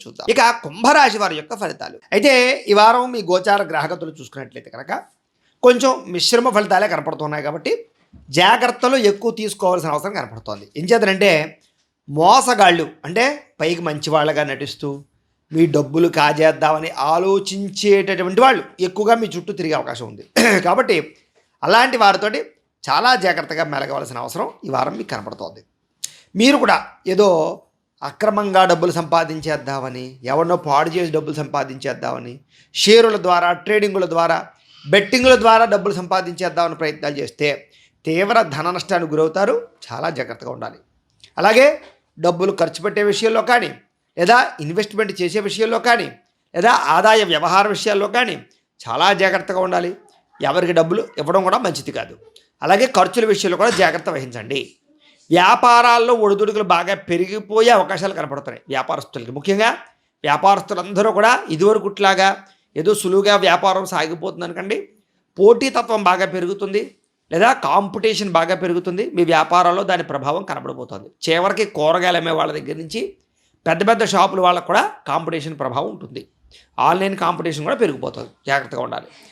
చూద్దాం. ఇక కుంభరాశి వారి యొక్క ఫలితాలు. అయితే ఈ వారం మీ గోచార గ్రహగతులు చూసుకున్నట్లయితే కనుక కొంచెం మిశ్రమ ఫలితాలే కనపడుతున్నాయి కాబట్టి జాగ్రత్తలు ఎక్కువ తీసుకోవాల్సిన అవసరం కనపడుతోంది. ఏం చేద్దంటే మోసగాళ్ళు అంటే పైకి మంచివాళ్ళగా నటిస్తూ మీ డబ్బులు కాజేద్దామని ఆలోచించేటటువంటి వాళ్ళు ఎక్కువగా మీ చుట్టూ తిరిగే అవకాశం ఉంది. కాబట్టి అలాంటి వారితోటి చాలా జాగ్రత్తగా మెలగవలసిన అవసరం ఈ వారం మీకు కనపడుతోంది. మీరు కూడా ఏదో అక్రమంగా డబ్బులు సంపాదించేద్దామని, ఎవరినో పాడు చేసి డబ్బులు సంపాదించేద్దామని, షేరుల ద్వారా, ట్రేడింగుల ద్వారా, బెట్టింగుల ద్వారా డబ్బులు సంపాదించేద్దామని ప్రయత్నాలు చేస్తే తీవ్ర ధన నష్టానికి గురవుతారు. చాలా జాగ్రత్తగా ఉండాలి. అలాగే డబ్బులు ఖర్చు పెట్టే విషయంలో కానీ, లేదా ఇన్వెస్ట్మెంట్ చేసే విషయంలో కానీ, లేదా ఆదాయ వ్యవహార విషయాల్లో కానీ చాలా జాగ్రత్తగా ఉండాలి. ఎవరికి డబ్బులు ఇవ్వడం కూడా మంచిది కాదు. అలాగే ఖర్చుల విషయంలో కూడా జాగ్రత్త వహించండి. వ్యాపారాల్లో ఒడిదుడుకులు బాగా పెరిగిపోయే అవకాశాలు కనపడుతున్నాయి వ్యాపారస్తులకి. ముఖ్యంగా వ్యాపారస్తులందరూ కూడా ఇదివరకుట్లాగా ఏదో సులువుగా వ్యాపారం సాగిపోతుంది అనకండి. పోటీతత్వం బాగా పెరుగుతుంది, లేదా కాంపిటీషన్ బాగా పెరుగుతుంది. మీ వ్యాపారాల్లో దాని ప్రభావం కనబడిపోతుంది. చివరికి కూరగాయలు అమ్మే వాళ్ళ దగ్గర నుంచి పెద్ద పెద్ద షాపుల వాళ్ళకు కూడా కాంపిటీషన్ ప్రభావం ఉంటుంది. ఆన్లైన్ కాంపిటీషన్ కూడా పెరిగిపోతుంది. జాగ్రత్తగా ఉండాలి.